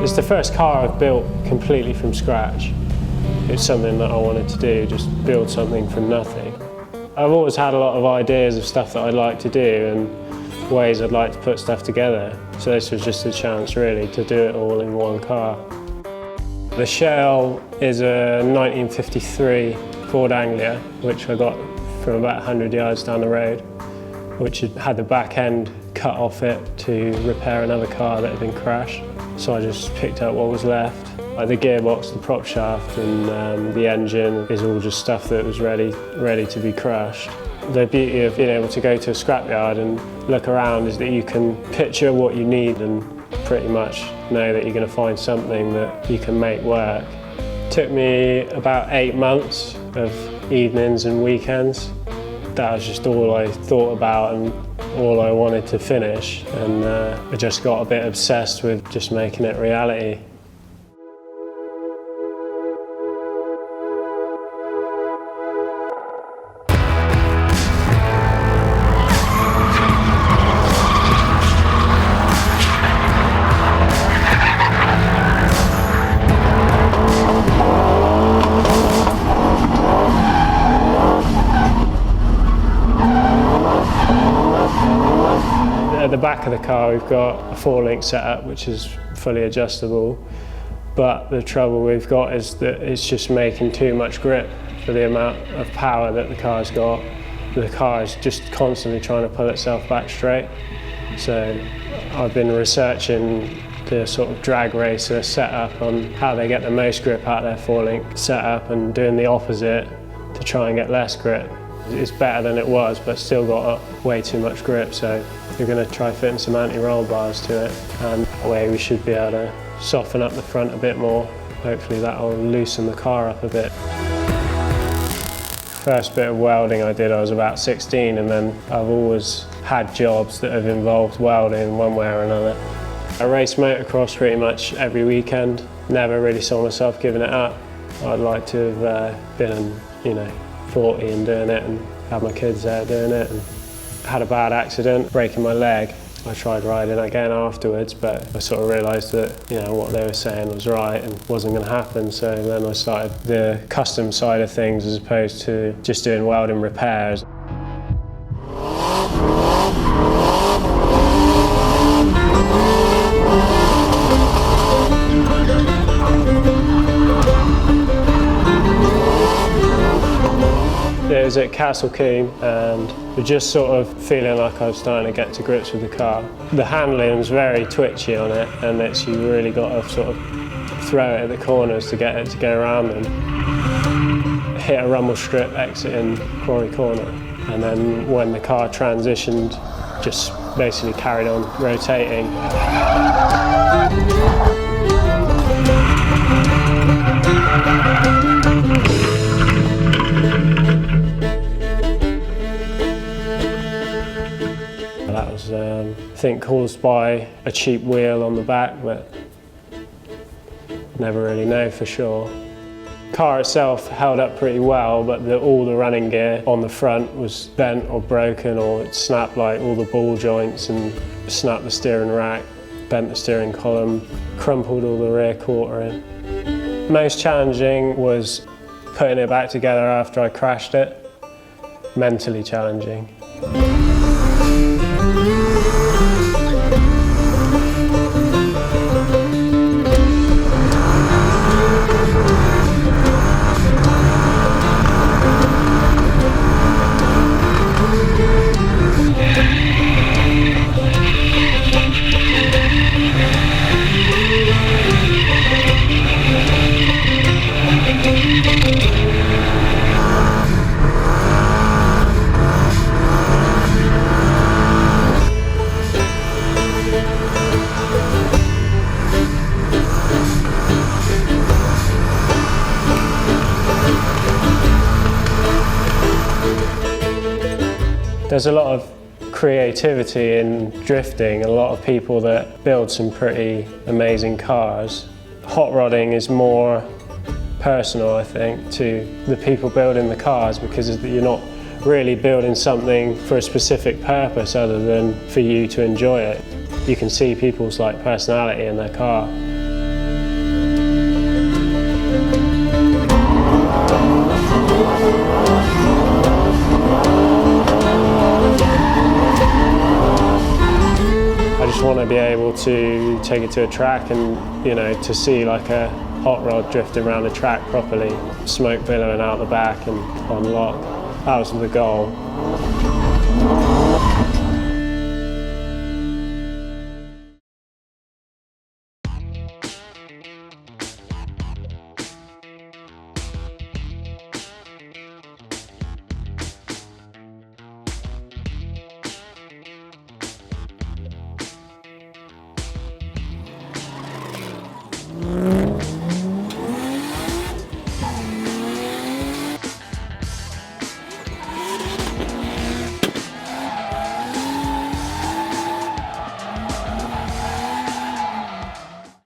It's the first car I've built completely from scratch. It's something that I wanted to do, just build something from nothing. I've always had a lot of ideas of stuff that I'd like to do and ways I'd like to put stuff together. So this was just a chance really to do it all in one car. The shell is a 1953 Ford Anglia, which I got from about 100 yards down the road, which had the back end cut off it to repair another car that had been crashed. So I just picked up what was left. Like the gearbox, the prop shaft and the engine is all just stuff that was ready to be crushed. The beauty of being able to go to a scrapyard and look around is that you can picture what you need and pretty much know that you're going to find something that you can make work. It took me about 8 months of evenings and weekends. That was just all I thought about and all I wanted to finish, and I just got a bit obsessed with just making it reality. At the back of the car we've got a 4-link setup which is fully adjustable, but the trouble we've got is that it's just making too much grip for the amount of power that the car's got. The car is just constantly trying to pull itself back straight. So I've been researching the sort of drag racer setup on how they get the most grip out of their 4-link setup and doing the opposite to try and get less grip. It's better than it was, but still got way too much grip, so we're going to try fitting some anti-roll bars to it, and that way we should be able to soften up the front a bit more. Hopefully that'll loosen the car up a bit. First bit of welding I did, I was about 16, and then I've always had jobs that have involved welding one way or another. I race motocross pretty much every weekend. Never really saw myself giving it up. I'd like to have been, 40 and doing it and have my kids there doing it. And had a bad accident, breaking my leg. I tried riding again afterwards, but I sort of realised that what they were saying was right and wasn't going to happen. So then I started the custom side of things as opposed to just doing welding repairs. It was at Castle Coombe and was just sort of feeling like I was starting to get to grips with the car. The handling was very twitchy on it, and you really got to sort of throw it at the corners to get it to go around them. Hit a rumble strip exiting Quarry Corner, and then when the car transitioned, just basically carried on rotating. That was, I think, caused by a cheap wheel on the back, but never really know for sure. The car itself held up pretty well, but all the running gear on the front was bent or broken, or it snapped like all the ball joints and snapped the steering rack, bent the steering column, crumpled all the rear quarter in. Most challenging was putting it back together after I crashed it. Mentally challenging. There's a lot of creativity in drifting. A lot of people that build some pretty amazing cars. Hot rodding is more personal, I think, to the people building the cars, because you're not really building something for a specific purpose other than for you to enjoy it. You can see people's personality in their car. I just want to be able to take it to a track and, to see a hot rod drifting around the track properly, smoke billowing out the back and on lock. That was the goal.